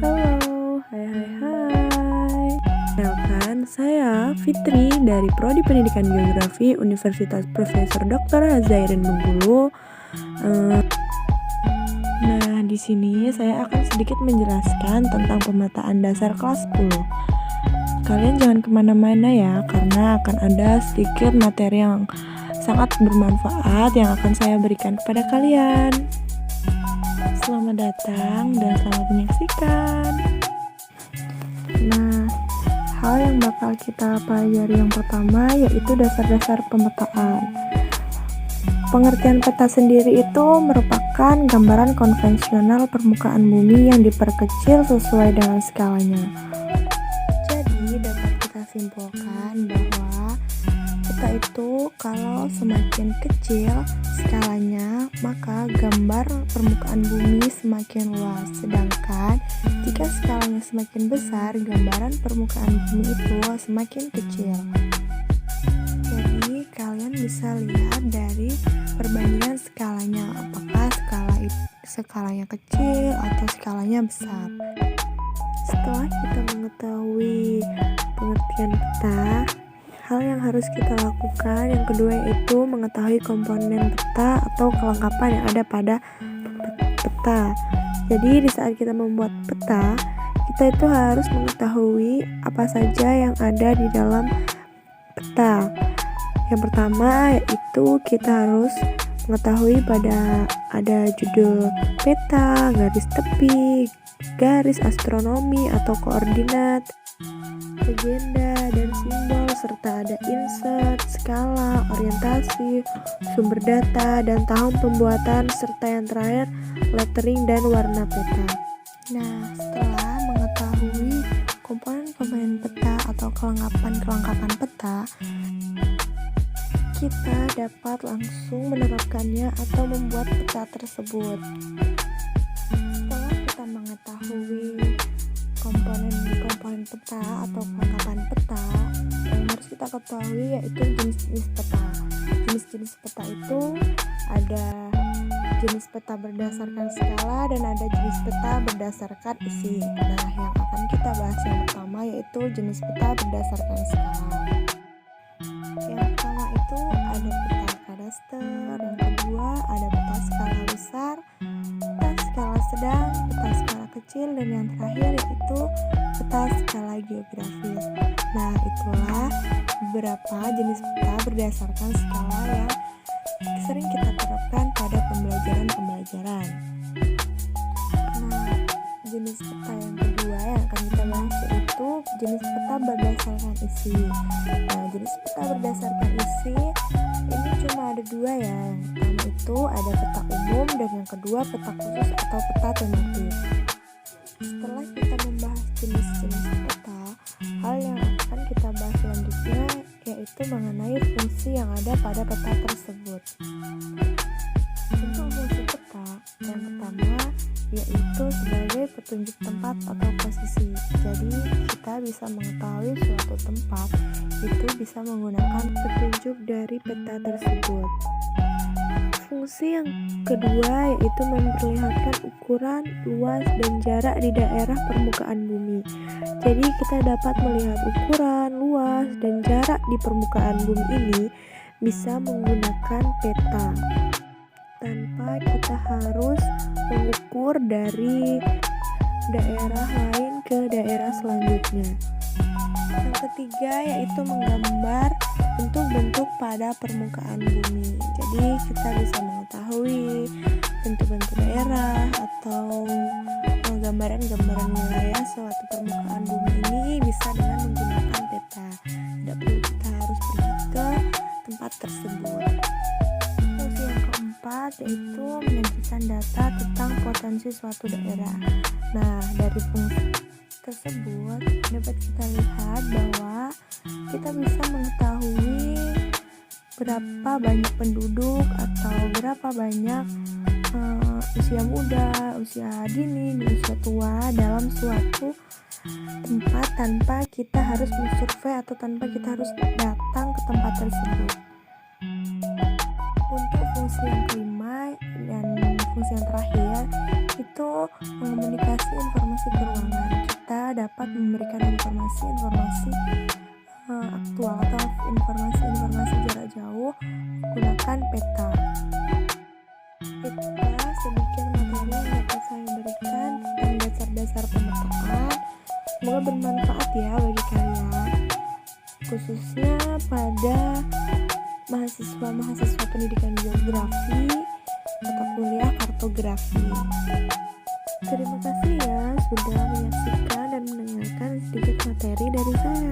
Halo, hai. Kenalkan, saya Fitri dari Prodi Pendidikan Geografi Universitas Profesor Dr. Hazairin Bengkulu. Nah, di sini saya akan sedikit menjelaskan tentang pemetaan dasar kelas 10. Kalian jangan kemana-mana ya, karena akan ada sedikit materi yang sangat bermanfaat yang akan saya berikan kepada kalian. Selamat datang dan selamat menyaksikan. Nah, hal yang bakal kita pelajari yang pertama yaitu dasar-dasar pemetaan. Pengertian peta sendiri itu merupakan gambaran konvensional permukaan bumi yang diperkecil sesuai dengan skalanya. Jadi dapat kita simpulkan bahwa peta itu kalau semakin kecil skalanya, maka gambar permukaan bumi semakin luas. Sedangkan jika skalanya semakin besar, gambaran permukaan bumi itu semakin kecil. Jadi kalian bisa lihat dari perbandingan skalanya, apakah skalanya kecil atau skalanya besar. Setelah kita mengetahui pengertian peta, hal yang harus kita lakukan yang kedua yaitu mengetahui komponen peta atau kelengkapan yang ada pada peta. Jadi di saat kita membuat peta, kita itu harus mengetahui apa saja yang ada di dalam peta. Yang pertama yaitu kita harus mengetahui ada judul peta, garis tepi, garis astronomi atau koordinat, legenda dan simbol, serta ada insert, skala, orientasi, sumber data, dan tahun pembuatan, serta yang terakhir lettering dan warna peta. Nah, setelah mengetahui komponen-komponen peta atau kelengkapan peta, kita dapat langsung menerapkannya atau membuat peta tersebut. Setelah kita mengetahui komponen peta atau kelengkapan peta, yang harus kita ketahui yaitu jenis-jenis peta. Jenis-jenis peta itu ada jenis peta berdasarkan skala dan ada jenis peta berdasarkan isi. Nah, yang akan kita bahas yang pertama yaitu jenis peta berdasarkan skala. Yang pertama itu ada peta kadaster, yang kedua ada peta skala besar, peta skala sedang, peta skala kecil, dan yang terakhir yaitu peta skala geografis. Nah, itulah beberapa jenis peta berdasarkan skala yang sering kita terapkan pada pembelajaran. Nah, jenis peta yang kedua yang akan kita bahas yaitu jenis peta berdasarkan isi. Nah, jenis peta berdasarkan isi ini cuma ada dua ya. Yang pertama itu ada peta umum dan yang kedua peta khusus atau peta tematik. Setelah kita membahas jenis-jenis peta, hal yang akan kita bahas selanjutnya yaitu mengenai fungsi yang ada pada peta tersebut. Untuk fungsi peta, yang pertama yaitu sebagai petunjuk tempat atau posisi. Jadi kita bisa mengetahui suatu tempat itu bisa menggunakan petunjuk dari peta tersebut. Fungsi yang kedua yaitu memperlihatkan ukuran, luas, dan jarak di daerah permukaan bumi. Jadi kita dapat melihat ukuran, luas, dan jarak di permukaan bumi ini bisa menggunakan peta tanpa kita harus mengukur dari daerah lain ke daerah selanjutnya. Yang ketiga yaitu menggambar bentuk-bentuk pada permukaan bumi. Jadi kita bisa mengetahui bentuk-bentuk daerah atau gambaran-gambaran wilayah suatu permukaan bumi ini bisa dengan menggunakan peta. Tidak perlu kita harus pergi ke tempat tersebut. Fungsi yang keempat yaitu menyajikan data tentang potensi suatu daerah. Nah, dari fungsi tersebut dapat kita lihat bahwa kita bisa mengetahui berapa banyak penduduk atau berapa banyak usia muda, usia dini, dan usia tua dalam suatu tempat tanpa kita harus mensurvei atau tanpa kita harus datang ke tempat tersebut. Untuk fungsi yang kelima dan fungsi yang terakhir itu mengomunikasi informasi ke ruangan. dapat memberikan informasi-informasi aktual atau informasi-informasi jarak jauh menggunakan peta. Itulah sedikit materi yang dapat saya berikan tentang dasar-dasar pemetaan. Semoga bermanfaat ya bagi kalian, khususnya pada mahasiswa pendidikan geografi atau kuliah kartografi. Terima kasih ya sudah menyaksikan dan mendengarkan sedikit materi dari saya.